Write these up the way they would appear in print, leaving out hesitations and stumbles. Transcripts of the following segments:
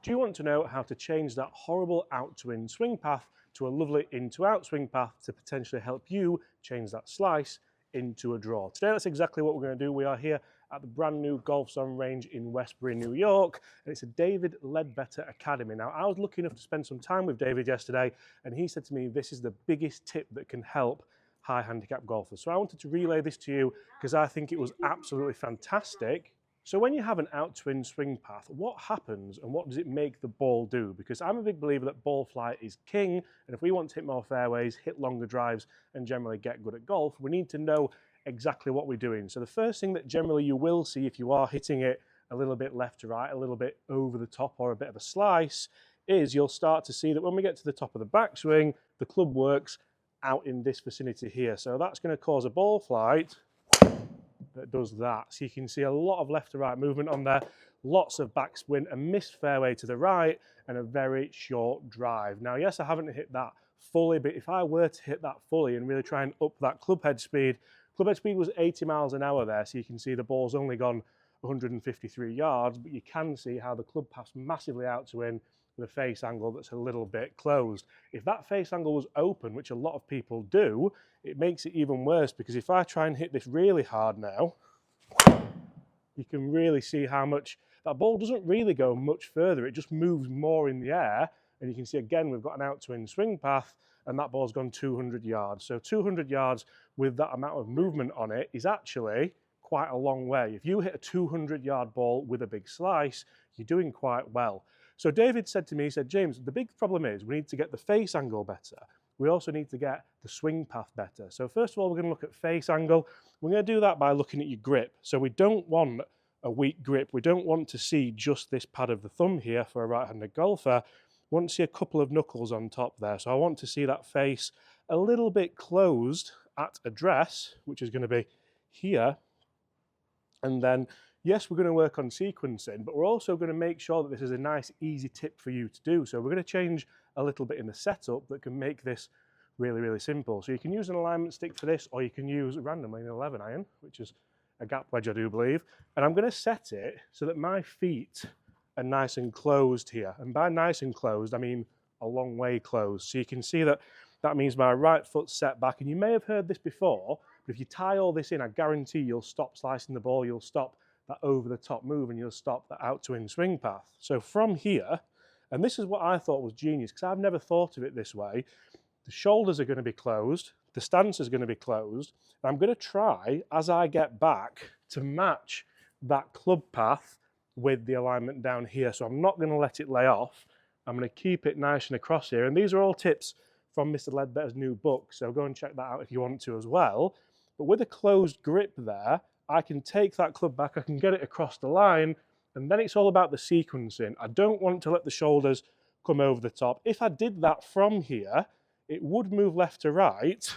Do you want to know how to change that horrible out to in swing path to a lovely in to out swing path to potentially help you change that slice into a draw? Today that's exactly what we're going to do. We are here at the brand new Golf Zone range in Westbury, New York, and it's a David Leadbetter Academy. Now, I was lucky enough to spend some time with David yesterday, and he said to me this is the biggest tip that can help high handicap golfers. So I wanted to relay this to you because I think it was absolutely fantastic. So when you have an out to in swing path, what happens and what does it make the ball do? Because I'm a big believer that ball flight is king, and if we want to hit more fairways, hit longer drives, and generally get good at golf, we need to know exactly what we're doing. So the first thing that generally you will see if you are hitting it a little bit left to right, a little bit over the top or a bit of a slice, is you'll start to see that when we get to the top of the backswing, the club works out in this vicinity here. So that's going to cause a ball flight that does that. So you can see a lot of left to right movement on there, lots of backspin, a missed fairway to the right, and a very short drive. Now, yes, I haven't hit that fully, but if I were to hit that fully and really try and up that club head speed was 80 miles an hour there, so you can see the ball's only gone 153 yards, but you can see how the club passed massively out to in with a face angle that's a little bit closed. If that face angle was open, which a lot of people do, it makes it even worse, because if I try and hit this really hard now, you can really see how much that ball doesn't really go much further. It just moves more in the air, and you can see again we've got an out to in swing path, and that ball's gone 200 yards. So 200 yards with that amount of movement on it is actually quite a long way. If you hit a 200-yard ball with a big slice, you're doing quite well. So David said to me, he said, James, the big problem is we need to get the face angle better. We also need to get the swing path better. So first of all, we're going to look at face angle. We're going to do that by looking at your grip. So we don't want a weak grip. We don't want to see just this pad of the thumb here for a right-handed golfer. We want to see a couple of knuckles on top there. So I want to see that face a little bit closed at address, which is going to be here. And then, yes, we're going to work on sequencing, but we're also going to make sure that this is a nice, easy tip for you to do. So we're going to change a little bit in the setup that can make this really, really simple. So you can use an alignment stick for this, or you can use randomly an 11 iron, which is a gap wedge, I do believe. And I'm going to set it so that my feet are nice and closed here. And by nice and closed, I mean a long way closed. So you can see that that means my right foot's set back. And you may have heard this before, but if you tie all this in, I guarantee you'll stop slicing the ball, you'll stop that over the top move, and you'll stop that out to in swing path. So from here, and this is what I thought was genius, because I've never thought of it this way, the shoulders are going to be closed, the stance is going to be closed, and I'm going to try, as I get back, to match that club path with the alignment down here. So I'm not going to let it lay off. I'm going to keep it nice and across here. And these are all tips from Mr. Leadbetter's new book, so go and check that out if you want to as well. But with a closed grip there, I can take that club back, I can get it across the line, and then it's all about the sequencing. I don't want to let the shoulders come over the top. If I did that from here, it would move left to right,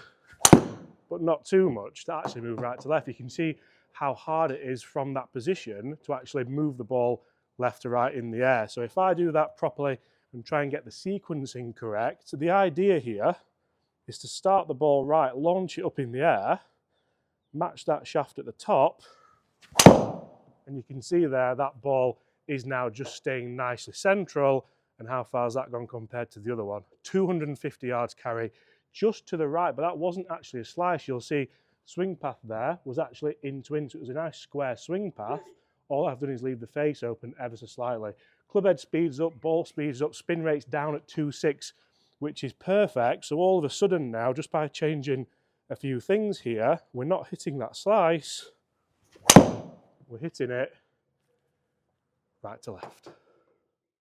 but not too much to actually move right to left. You can see how hard it is from that position to actually move the ball left to right in the air. So if I do that properly and try and get the sequencing correct, so the idea here is to start the ball right, launch it up in the air, match that shaft at the top, and you can see there that ball is now just staying nicely central. And how far has that gone compared to the other one? 250 yards carry just to the right, but that wasn't actually a slice. You'll see swing path there was actually in to in, so it was a nice square swing path. All I've done is leave the face open ever so slightly. Club head speeds up, ball speeds up, spin rate's down at 2.6, which is perfect. So all of a sudden now, just by changing a few things here, we're not hitting that slice, we're hitting it right to left.